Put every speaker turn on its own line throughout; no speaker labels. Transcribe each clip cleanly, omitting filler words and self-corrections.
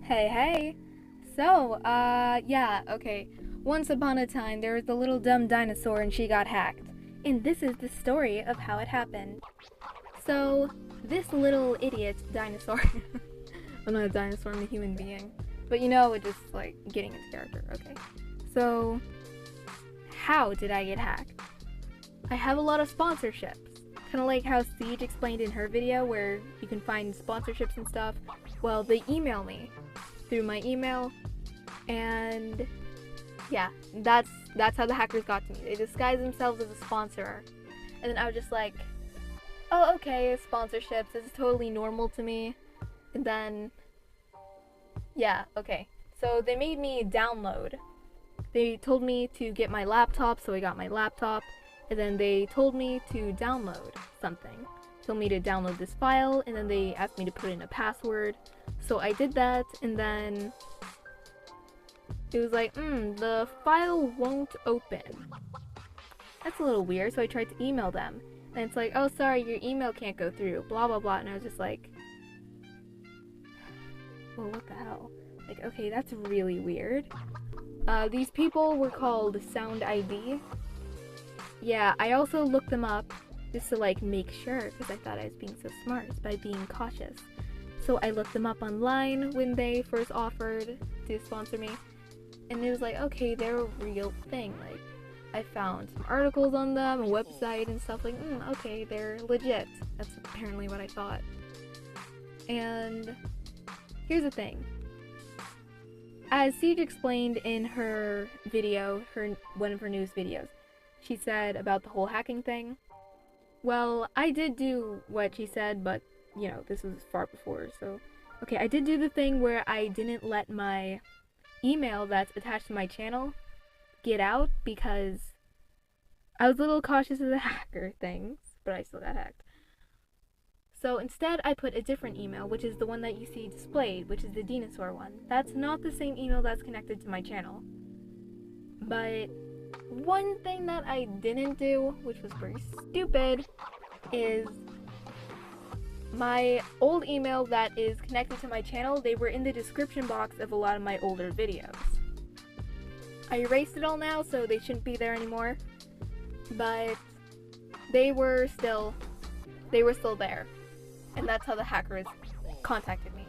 Hey. So, yeah, okay. Once upon a time, there was a little dumb dinosaur and she got hacked. And this is the story of how it happened. So, this little idiot dinosaur. I'm not a dinosaur, I'm a human being. But you know, it's just like getting into character, okay. So, how did I get hacked? I have a lot of sponsorships. Kind of like how Siege explained in her video where you can find sponsorships and stuff. Well, they email me through my email, and yeah, that's how the hackers got to me. They disguised themselves as a sponsor, and then I was just like, oh, okay, sponsorships, this is totally normal to me. And then, yeah, okay. So they made me download. They told me to get my laptop, so I got my laptop. And then they told me to download something. Told me to download this file, and then they asked me to put in a password. So I did that, and then it was like, the file won't open. That's a little weird, so I tried to email them. And it's like, oh, sorry, your email can't go through, blah, blah, blah. And I was just like, well, what the hell? Like, okay, that's really weird. These people were called Sound ID. Yeah, I also looked them up just to like make sure, because I thought I was being so smart by being cautious. So I looked them up online when they first offered to sponsor me, and it was like, okay, they're a real thing. Like, I found some articles on them, a website and stuff, like, okay, they're legit. That's apparently what I thought. And here's the thing. As Siege explained in her video, one of her news videos, she said about the whole hacking thing. Well, I did do what she said, but, you know, this was far before, so... Okay, I did do the thing where I didn't let my email that's attached to my channel get out, because I was a little cautious of the hacker things, but I still got hacked. So instead, I put a different email, which is the one that you see displayed, which is the dinahsourr one. That's not the same email that's connected to my channel. But one thing that I didn't do, which was pretty stupid, is my old email that is connected to my channel, they were in the description box of a lot of my older videos. I erased it all now, so they shouldn't be there anymore, but they were still there, and that's how the hackers contacted me.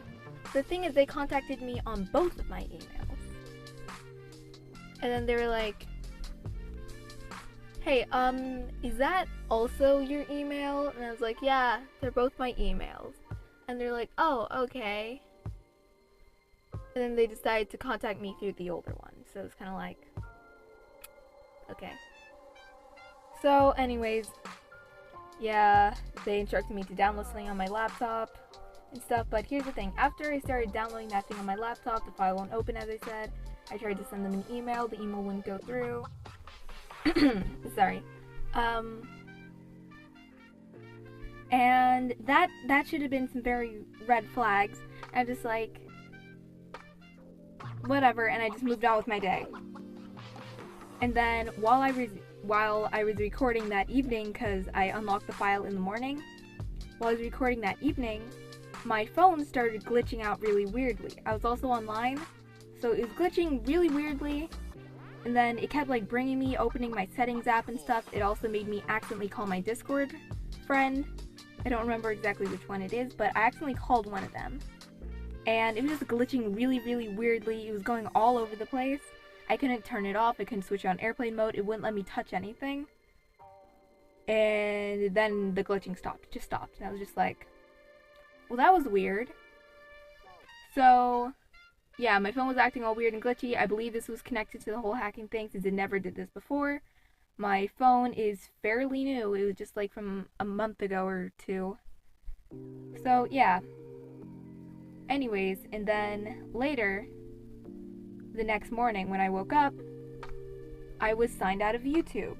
The thing is, they contacted me on both of my emails, and then they were like, hey, is that also your email? And I was like, yeah, they're both my emails. And they're like, oh, okay. And then they decided to contact me through the older one. So it's kind of like, okay. So anyways, yeah, they instructed me to download something on my laptop and stuff. But here's the thing. After I started downloading that thing on my laptop, the file won't open, as I said. I tried to send them an email. The email wouldn't go through. Sorry. And that should have been some very red flags. I'm just like, whatever, and I just moved on with my day. And then while I was recording that evening, because I unlocked the file in the morning, while I was recording that evening, my phone started glitching out really weirdly. I was also online, so it was glitching really weirdly. And then it kept like bringing me, opening my settings app and stuff. It also made me accidentally call my Discord friend. I don't remember exactly which one it is, but I accidentally called one of them. And it was just glitching really, really weirdly. It was going all over the place. I couldn't turn it off. I couldn't switch on airplane mode. It wouldn't let me touch anything. And then the glitching stopped. It just stopped. And I was just like, well, that was weird. So yeah, my phone was acting all weird and glitchy. I believe this was connected to the whole hacking thing, since it never did this before. My phone is fairly new. It was just like from a month ago or two. So yeah. Anyways, and then later, the next morning when I woke up, I was signed out of YouTube.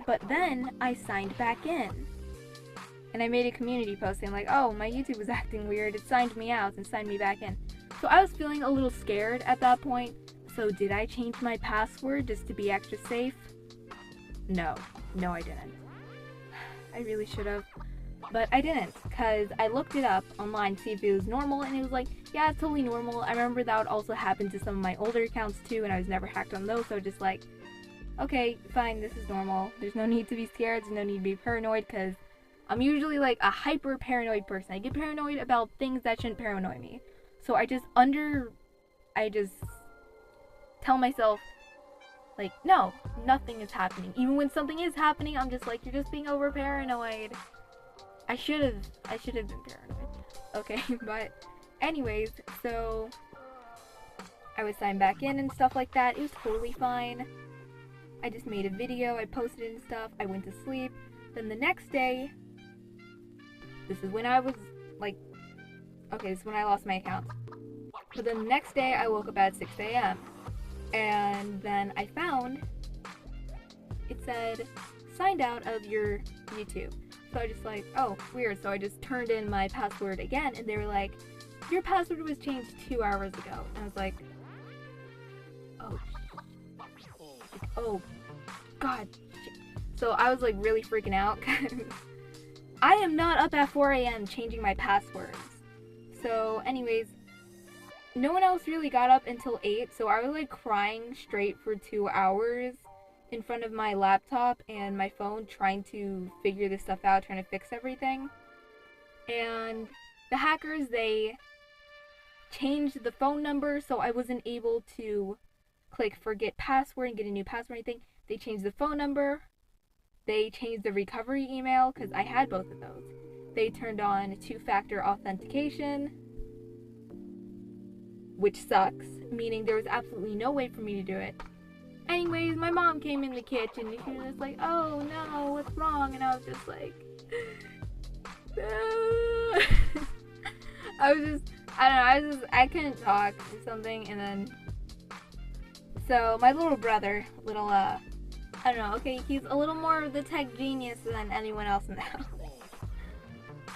But then I signed back in. And I made a community post saying like, oh, my YouTube was acting weird, it signed me out and signed me back in. So I was feeling a little scared at that point. So did I change my password just to be extra safe? No, I didn't. I really should have. but I didn't, because I looked it up online to see if it was normal, and it was like, yeah, it's totally normal. I remember that would also happen to some of my older accounts too, and I was never hacked on those, so just like, okay, fine, this is normal. There's no need to be scared, there's no need to be paranoid, because I'm usually like a hyper paranoid person. I get paranoid about things that shouldn't paranoid me. So I just tell myself, like, no, nothing is happening. Even when something is happening, I'm just like, you're just being over paranoid. I should have been paranoid. Okay, but anyways, so I was signed back in and stuff like that. It was totally fine. I just made a video, I posted it and stuff, I went to sleep. Then the next day, this is when I was like, okay, this is when I lost my account. But then the next day, I woke up at 6 a.m. And then I found, it said, signed out of your YouTube. So I just like, oh, weird. So I just turned in my password again, and they were like, your password was changed 2 hours ago. And I was like, oh, God. So I was like really freaking out, because I am not up at 4 a.m. changing my passwords. So anyways, no one else really got up until 8, so I was like crying straight for 2 hours in front of my laptop and my phone, trying to figure this stuff out, trying to fix everything. And the hackers, they changed the phone number, so I wasn't able to click forget password and get a new password or anything. They changed the phone number. They changed the recovery email, because I had both of those. They turned on 2-factor authentication, which sucks, meaning there was absolutely no way for me to do it. Anyways, my mom came in the kitchen and she was just like, oh no, what's wrong? And I was just like, I couldn't talk or something. And then, so my little brother, I don't know, okay, he's a little more of the tech genius than anyone else in the house.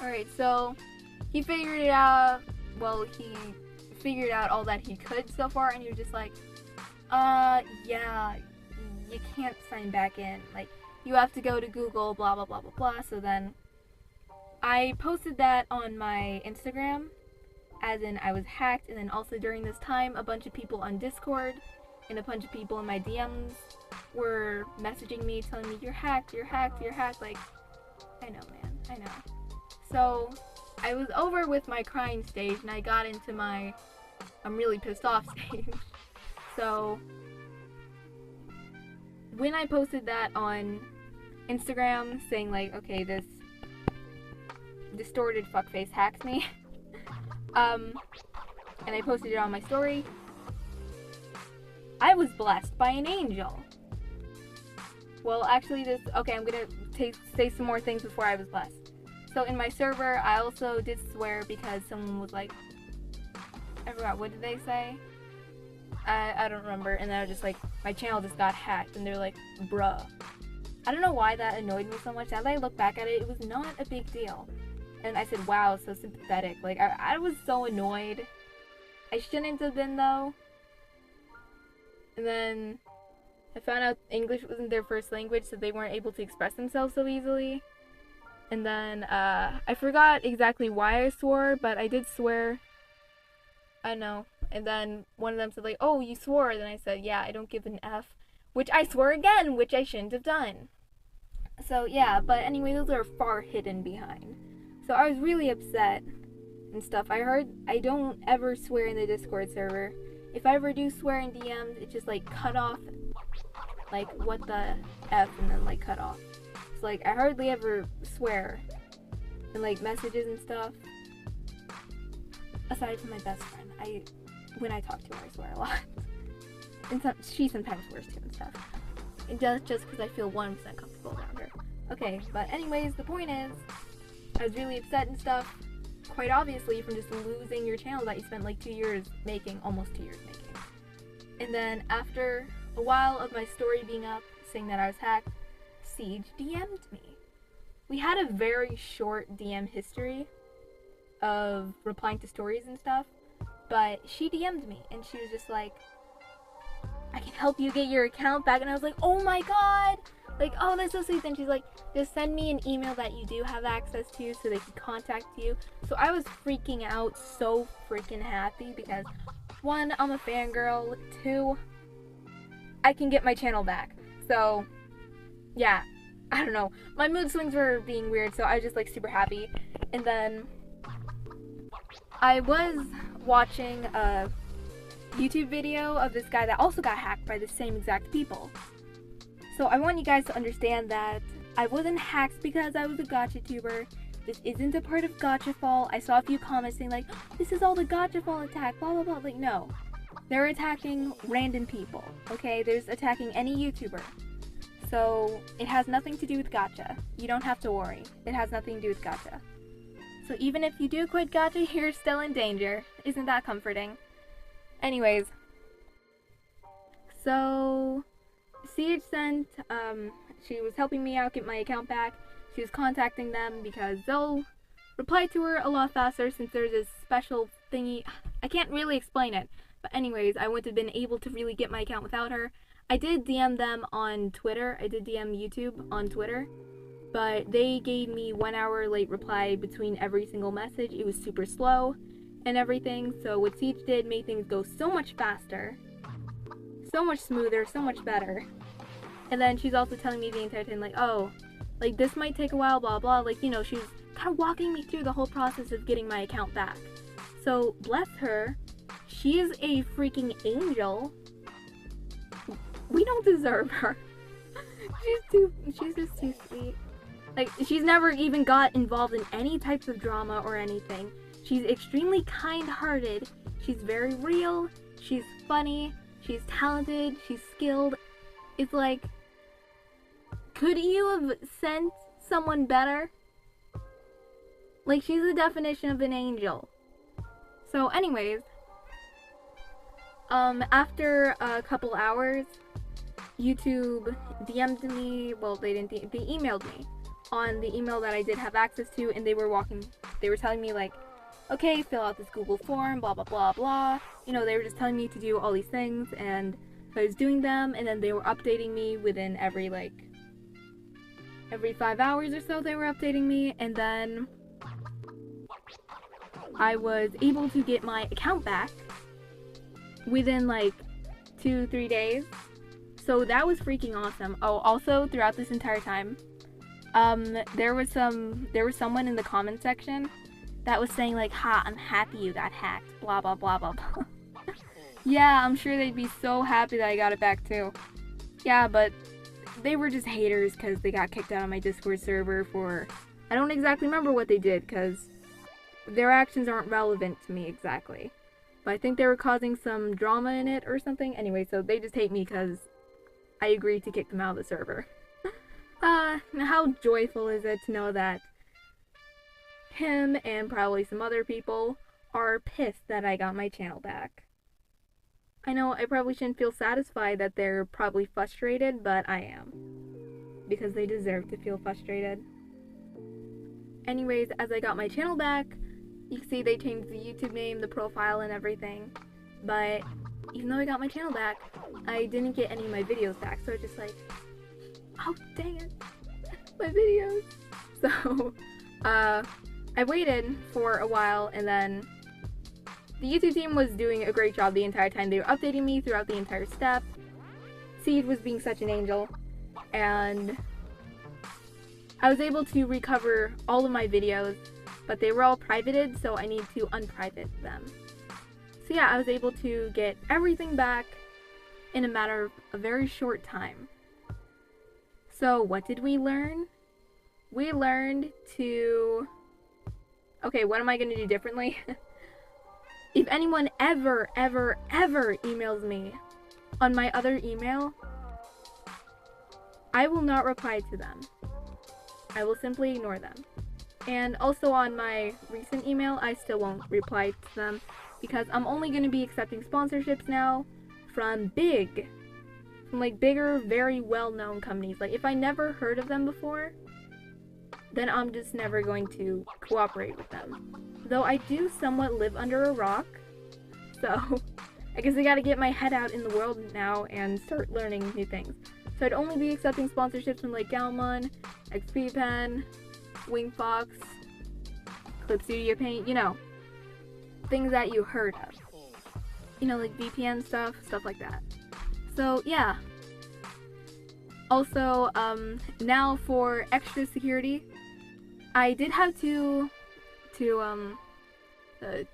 Alright, so he figured it out. Well, he figured out all that he could so far, and he was just like, yeah, you can't sign back in. Like, you have to go to Google, blah, blah, blah, blah, blah. So then I posted that on my Instagram, as in I was hacked, and then also during this time, a bunch of people on Discord and a bunch of people in my DMs were messaging me, telling me, you're hacked, you're hacked, you're hacked. Like, I know, man, I know. So I was over with my crying stage, and I got into my I'm really pissed off stage. So when I posted that on Instagram saying like, okay, this distorted fuckface hacked me, and I posted it on my story, I was blessed by an angel. Well, actually okay, I'm gonna say some more things before I was blessed. So in my server, I also did swear because someone was like, I forgot, what did they say? I don't remember, and then I was just like, my channel just got hacked, and they're like, bruh. I don't know why that annoyed me so much. As I look back at it, it was not a big deal. And I said, wow, so sympathetic. Like, I was so annoyed. I shouldn't have been, though. And then I found out English wasn't their first language, so they weren't able to express themselves so easily. And then, I forgot exactly why I swore, but I did swear. I know. And then one of them said like, oh, you swore. And then I said, yeah, I don't give an F. Which I swore again, which I shouldn't have done. So yeah, but anyway, those are far hidden behind. So I was really upset and stuff. I heard I don't ever swear in the Discord server. If I ever do swear in DMs, it's just like cut off, like what the F, and then like cut off. So like I hardly ever swear in like messages and stuff. Aside from my best friend, when I talk to her, I swear a lot. And she sometimes swears too and stuff. And just because I feel 1% comfortable around her. Okay, but anyways, the point is, I was really upset and stuff. Quite obviously, from just losing your channel that you spent like 2 years making, almost 2 years making. And then after a while of my story being up, saying that I was hacked, Siege DM'd me. We had a very short DM history of replying to stories and stuff, but she DM'd me and she was just like, I can help you get your account back. And I was like, oh my god, Like, oh, that's so sweet. Then she's like, just send me an email that you do have access to so they can contact you. So I was freaking out, so freaking happy because 1, I'm a fangirl, 2, I can get my channel back. So yeah, I don't know. My mood swings were being weird, so I was just like super happy. And then I was watching a YouTube video of this guy that also got hacked by the same exact people. So I want you guys to understand that I wasn't hacked because I was a gotcha tuber. This isn't a part of Gotchafall. I saw a few comments saying like, this is all the Gotchafall attack, blah blah blah. Like, no. They're attacking random people, okay? There's attacking any YouTuber. So it has nothing to do with Gotcha. You don't have to worry. It has nothing to do with Gotcha. So even if you do quit Gotcha, you're still in danger. Isn't that comforting? Anyways. So Siege sent, she was helping me out get my account back. She was contacting them because they'll reply to her a lot faster since there's this special thingy. I can't really explain it. But anyways, I wouldn't have been able to really get my account without her. I did DM them on Twitter. I did DM YouTube on Twitter. But they gave me 1 hour late reply between every single message. It was super slow and everything. So what Siege did made things go so much faster. So much smoother, so much better. And then she's also telling me the entire time like, oh, like this might take a while, blah blah. Like, you know, she was kind of walking me through the whole process of getting my account back. So bless her. She is a freaking angel. We don't deserve her. She's just too sweet. Like, she's never even got involved in any types of drama or anything. She's extremely kind-hearted. She's very real. She's funny. She's talented. She's skilled. It's like, could you have sent someone better? Like, she's the definition of an angel. So anyways, after a couple hours, YouTube DM'd me, well, they emailed me on the email that I did have access to, and they were telling me like, okay, fill out this Google form, blah blah blah blah. You know, they were just telling me to do all these things, and so I was doing them, and then they were updating me within every 5 hours or so they were updating me, and then I was able to get my account back within like 2-3 days. So that was freaking awesome. Oh, also throughout this entire time, there was someone in the comment section that was saying like, ha, I'm happy you got hacked, blah blah blah blah blah. Yeah, I'm sure they'd be so happy that I got it back too. Yeah, but they were just haters because they got kicked out of my Discord server for, I don't exactly remember what they did because their actions aren't relevant to me exactly. But I think they were causing some drama in it or something. Anyway, so they just hate me because I agreed to kick them out of the server. How joyful is it to know that him and probably some other people are pissed that I got my channel back. I know I probably shouldn't feel satisfied that they're probably frustrated, but I am. Because they deserve to feel frustrated. Anyways, as I got my channel back, you can see they changed the YouTube name, the profile, and everything. But even though I got my channel back, I didn't get any of my videos back. So I was just like, oh dang it, my videos. So, I waited for a while, and then the YouTube team was doing a great job the entire time. They were updating me throughout the entire step. Siege was being such an angel, and I was able to recover all of my videos, but they were all privated, so I need to unprivate them. So yeah, I was able to get everything back in a matter of a very short time. So what did we learn? We learned to... Okay, what am I going to do differently? If anyone ever emails me on my other email, I will not reply to them. I will simply ignore them. And also on my recent email, I still won't reply to them because I'm only going to be accepting sponsorships now from like bigger, very well-known companies. Like if I never heard of them before, then I'm just never going to cooperate with them. Though I do somewhat live under a rock, so I guess I gotta get my head out in the world now and start learning new things. So I'd only be accepting sponsorships from like Galmon, XP Pen, Wingfox, Clip Studio Paint, you know, things that you heard of. You know, like VPN stuff like that. So yeah. Also, now for extra security, I did have two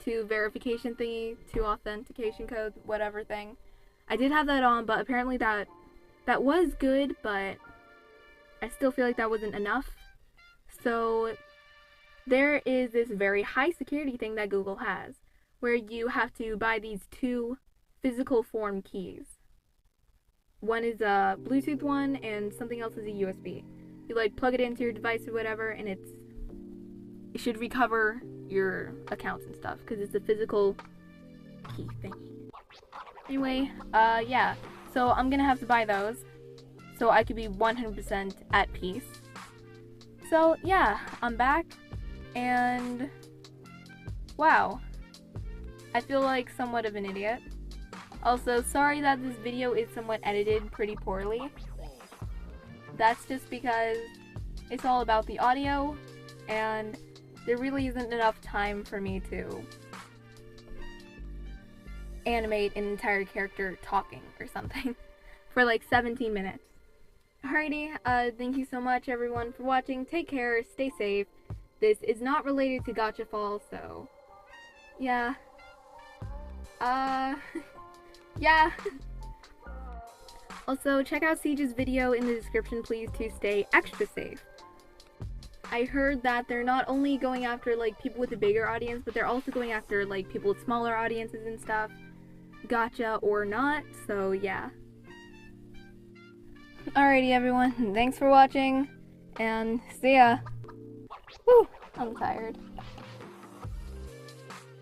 verification thingy, two authentication codes, whatever thing. I did have that on, but apparently that was good, but I still feel like that wasn't enough. So there is this very high security thing that Google has, where you have to buy these two physical form keys. One is a Bluetooth one, and something else is a USB. You like plug it into your device or whatever, and it should recover your accounts and stuff, because it's a physical key thingy. Anyway, yeah. So I'm gonna have to buy those, so I could be 100% at peace. So yeah, I'm back, and wow. I feel like somewhat of an idiot. Also, sorry that this video is somewhat edited pretty poorly. That's just because it's all about the audio, and there really isn't enough time for me to animate an entire character talking or something for like 17 minutes. Alrighty, thank you so much everyone for watching. Take care, stay safe. This is not related to Gotcha Fall, so yeah. Yeah. Also, check out Siege's video in the description, please, to stay extra safe. I heard that they're not only going after, like, people with a bigger audience, but they're also going after, like, people with smaller audiences and stuff. Gotcha or not, so yeah. Alrighty, everyone. Thanks for watching, and see ya. Woo! I'm tired.